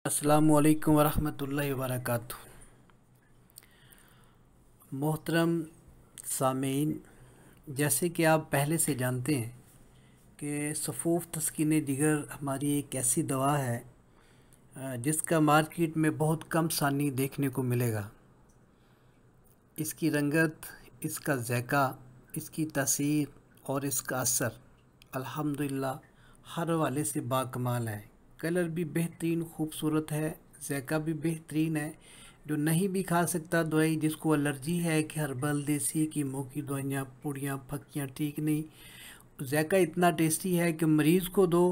अस्सलामुअलैकुम वरहमतुल्लाहि वबरकातुहू। मोहतरम सामीन, जैसे कि आप पहले से जानते हैं कि सफ़ूफ़ तस्कीन जिगर हमारी एक ऐसी दवा है जिसका मार्केट में बहुत कम सानी देखने को मिलेगा। इसकी रंगत, इसका ज़ायक़ा, इसकी तासीर और इसका असर अल्हम्दुलिल्लाह हर हवाले से बाकमाल है। कलर भी बेहतरीन खूबसूरत है, ज़ायक़ा भी बेहतरीन है। जो नहीं भी खा सकता दवाई, जिसको एलर्जी है कि हर्बल देसी कीमों की दवाइयाँ, पुड़ियाँ, फक्कियाँ ठीक नहीं, ज़ायक़ा इतना टेस्टी है कि मरीज़ को दो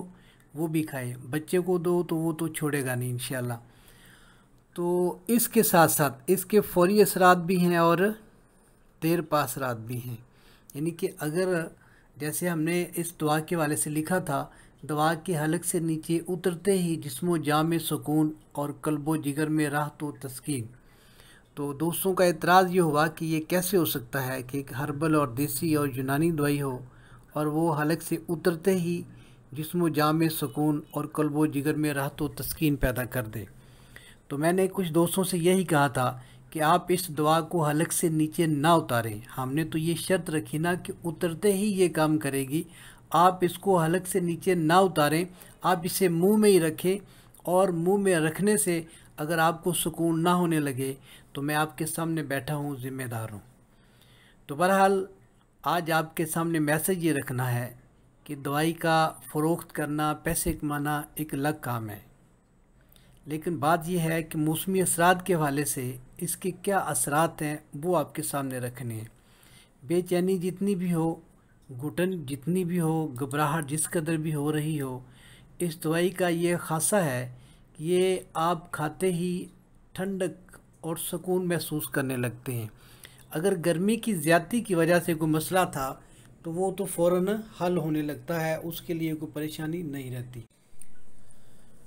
वो भी खाए, बच्चे को दो तो वो तो छोड़ेगा नहीं इंशाल्लाह। तो इसके साथ साथ इसके फ़ौरी असरात भी हैं और देर पा असरात भी हैं। यानी कि अगर जैसे हमने इस दवा के वाले से लिखा था, दवा के हलक से नीचे उतरते ही जिस्मो जान में सुकून और कल्बो जिगर में राहत व तस्कीन। तो दोस्तों का एतराज़ ये हुआ कि ये कैसे हो सकता है कि एक हर्बल और देसी और यूनानी दवाई हो और वो हलक से उतरते ही जिस्मो जान में सुकून और कल्बो जिगर में राहत व तस्कीन पैदा कर दे। तो मैंने कुछ दोस्तों से यही कहा था कि आप इस दवा को हलक से नीचे ना उतारें। हमने तो ये शर्त रखी ना कि उतरते ही ये काम करेगी। आप इसको हलक से नीचे ना उतारें, आप इसे मुंह में ही रखें और मुंह में रखने से अगर आपको सुकून ना होने लगे तो मैं आपके सामने बैठा हूँ, ज़िम्मेदार हूँ। तो बहरहाल आज आपके सामने मैसेज ये रखना है कि दवाई का फ़रोख्त करना, पैसे कमाना एक अलग काम है, लेकिन बात यह है कि मौसमी असरात के हवाले से इसके क्या असरात हैं वो आपके सामने रखने हैं। बेचैनी जितनी भी हो, घुटन जितनी भी हो, घबराहट जिस कदर भी हो रही हो, इस दवाई का ये ख़ासा है कि ये आप खाते ही ठंडक और सुकून महसूस करने लगते हैं। अगर गर्मी की ज़्यादती की वजह से कोई मसला था तो वो तो फ़ौरन हल होने लगता है, उसके लिए कोई परेशानी नहीं रहती।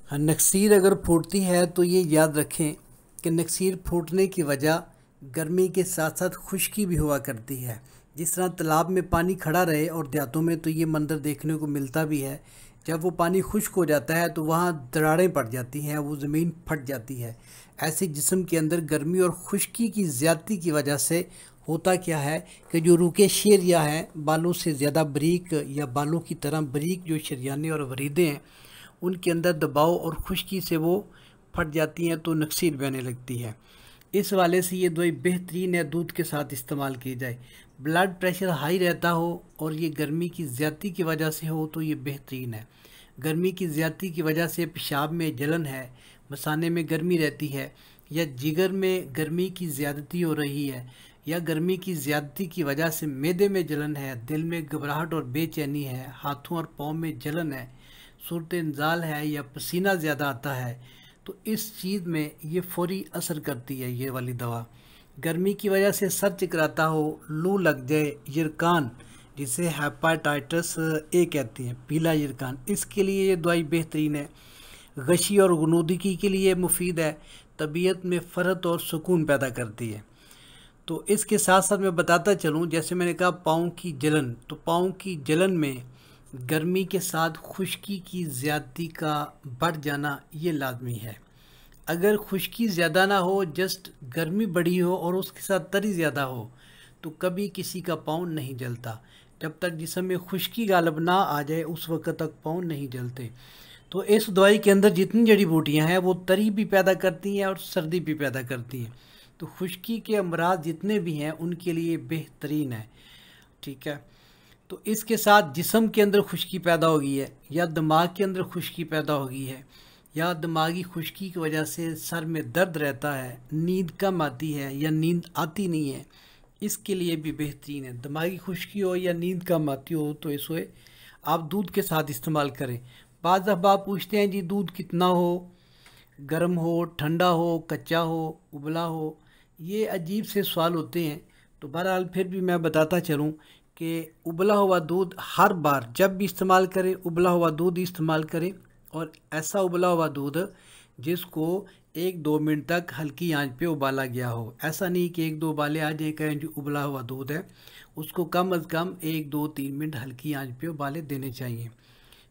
हाँ, नक्सीर अगर फूटती है तो ये याद रखें कि नक्सीर फूटने की वजह गर्मी के साथ साथ खुश्की भी हुआ करती है। जिस तरह तालाब में पानी खड़ा रहे, और देहातों में तो ये मंजर देखने को मिलता भी है, जब वो पानी खुश्क हो जाता है तो वहाँ दरारें पड़ जाती हैं, वो ज़मीन फट जाती है। ऐसे जिस्म के अंदर गर्मी और खुश्की की ज़्यादती की वजह से होता क्या है कि जो रूके शरिया हैं, बालों से ज़्यादा बारीक या बालों की तरह बारीक जो शरियाने और वरीदे हैं, उनके अंदर दबाव और खुश्की से वो फट जाती हैं तो नक्सीर बहने लगती है। इस वाले से ये दवाई बेहतरीन है, दूध के साथ इस्तेमाल की जाए। ब्लड प्रेशर हाई रहता हो और ये गर्मी की ज़्यादती की वजह से हो तो ये बेहतरीन है। गर्मी की ज़्यादती की वजह से पेशाब में जलन है, मसाने में गर्मी रहती है, या जिगर में गर्मी की ज़्यादती हो रही है, या गर्मी की ज़्यादती की वजह से मैदे में जलन है, दिल में घबराहट और बेचैनी है, हाथों और पाँव में जलन है, सूरत इंजाल है, या पसीना ज़्यादा आता है, तो इस चीज़ में ये फ़ौरी असर करती है ये वाली दवा। गर्मी की वजह से सर चकराता हो, लू लग जाए, यरकान जिसे हेपाटाइटिस ए कहते हैं, पीला यरकान, इसके लिए ये दवाई बेहतरीन है। गशी और गुनूदगी के लिए मुफीद है, तबीयत में फ़रहत और सुकून पैदा करती है। तो इसके साथ साथ मैं बताता चलूँ, जैसे मैंने कहा पाँव की जलन, तो पाँव की जलन में गर्मी के साथ खुश्की की ज़्यादती का बढ़ जाना ये लाजमी है। अगर खुश्की ज़्यादा ना हो, जस्ट गर्मी बढ़ी हो और उसके साथ तरी ज़्यादा हो, तो कभी किसी का पाँव नहीं जलता। जब तक जिस्म में खुश्की गालब ना आ जाए उस वक्त तक पाँव नहीं जलते। तो इस दवाई के अंदर जितनी जड़ी बूटियाँ हैं वो तरी भी पैदा करती हैं और सर्दी भी पैदा करती हैं। तो खुश्की के अमराज जितने भी हैं उनके लिए बेहतरीन है, ठीक है। तो इसके साथ जिस्म के अंदर खुश्की पैदा हो गई है, या दिमाग के अंदर खुश्की पैदा हो गई है, या दिमागी खुश्की की वजह से सर में दर्द रहता है, नींद कम आती है या नींद आती नहीं है, इसके लिए भी बेहतरीन है। दिमागी खुश्की हो या नींद कम आती हो तो इसे आप दूध के साथ इस्तेमाल करें। बाज़ अहबाब पूछते हैं जी दूध कितना हो, गर्म हो, ठंडा हो, कच्चा हो, उबला हो, ये अजीब से सवाल होते हैं। तो बहरहाल फिर भी मैं बताता चलूँ कि उबला हुआ दूध हर बार जब भी इस्तेमाल करें, उबला हुआ दूध इस्तेमाल करें, और ऐसा उबला हुआ दूध जिसको 1-2 मिनट तक हल्की आंच पे उबाला गया हो। ऐसा नहीं कि 1-2 उबाले आ जाए कहें जो उबला हुआ दूध है, उसको कम अज़ कम 1-2-3 मिनट हल्की आंच पे उबाले देने चाहिए।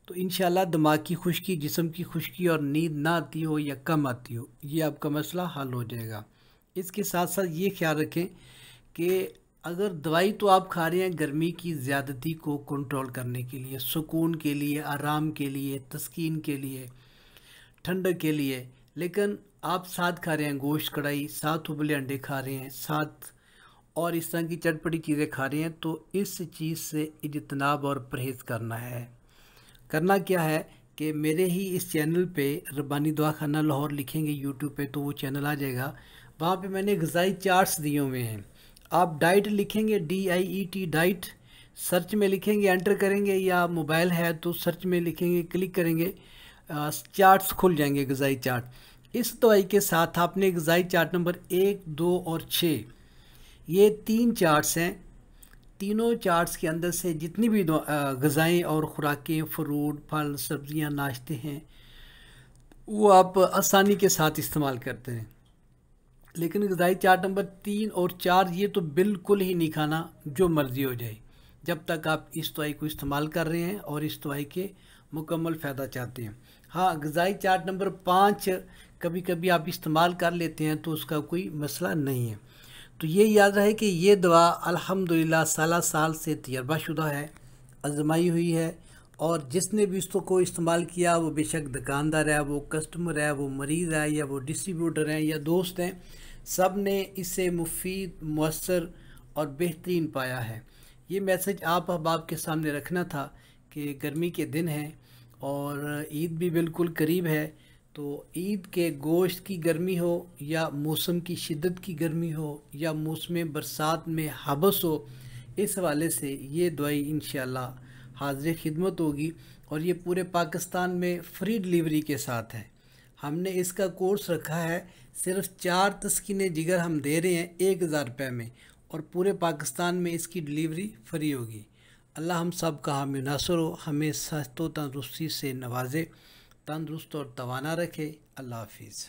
तो इंशाल्लाह दिमाग की खुश्की, जिस्म की खुश्की और नींद ना आती हो या कम आती हो, ये आपका मसला हल हो जाएगा। इसके साथ साथ ये ख्याल रखें कि अगर दवाई तो आप खा रहे हैं गर्मी की ज़्यादती को कंट्रोल करने के लिए, सुकून के लिए, आराम के लिए, तस्कीन के लिए, ठंडक के लिए, लेकिन आप साथ खा रहे हैं गोश्त कढ़ाई, साथ उबले अंडे खा रहे हैं, साथ और इस तरह की चटपटी चीज़ें खा रहे हैं, तो इस चीज़ से इज्तनाब और परहेज़ करना है। करना क्या है कि मेरे ही इस चैनल पे रब्बानी दवाखाना लाहौर लिखेंगे यूट्यूब पे तो वो चैनल आ जाएगा। वहाँ पे मैंने ग़िज़ाई चार्ट्स दिए हुए हैं। आप डाइट लिखेंगे DIET डाइट, सर्च में लिखेंगे, एंटर करेंगे, या मोबाइल है तो सर्च में लिखेंगे, क्लिक करेंगे, चार्ट्स खुल जाएंगे ग़िज़ाई चार्ट। इस दवाई के साथ आपने ग़िज़ाई चार्ट नंबर 1, 2 और 6, ये 3 चार्ट्स हैं। तीनों चार्ट्स के अंदर से जितनी भी ग़िज़ाएँ और ख़ुराकें, फ्रूट, फल, सब्ज़ियाँ, नाश्ते हैं, वो आप आसानी के साथ इस्तेमाल करते हैं। लेकिन ग़िज़ाई चार्ट नंबर 3 और 4 ये तो बिल्कुल ही नहीं खाना, जो मर्ज़ी हो जाए, जब तक आप इस दवाई को इस्तेमाल कर रहे हैं और इस दवाई के मुकम्मल फ़ायदा चाहते हैं। हाँ, ग़िज़ाई चार्ट नंबर 5 कभी कभी आप इस्तेमाल कर लेते हैं तो उसका कोई मसला नहीं है। तो ये याद रहे कि ये दवा अल्हम्दुलिल्लाह साल से तजर्बाशुदा है, आजमाई हुई है, और जिसने भी इसको इस्तेमाल किया, वो बेशक दुकानदार है, वो कस्टमर है, वो मरीज़ है, या वो डिस्ट्रीब्यूटर हैं, या दोस्त हैं, सब ने इसे मुफीद, मुअस्सर और बेहतरीन पाया है। ये मैसेज आप अहबाब के सामने रखना था कि गर्मी के दिन हैं और ईद भी बिल्कुल करीब है, तो ईद के गोश्त की गर्मी हो, या मौसम की शिद्दत की गर्मी हो, या मौसम बरसात में हबस हो, इस हवाले से ये दवाई इंशाअल्लाह हाज़िर खिदमत होगी। और ये पूरे पाकिस्तान में फ्री डिलीवरी के साथ है। हमने इसका कोर्स रखा है, सिर्फ 4 तस्कीने जिगर हम दे रहे हैं 1000 रुपये में, और पूरे पाकिस्तान में इसकी डिलीवरी फ्री होगी। अल्लाह हम सब का हामी नासर हो, हमें सेहत व तंदुरुस्ती से नवाजे, तंदुरुस्त और तवाना रखे। अल्लाह हाफिज़।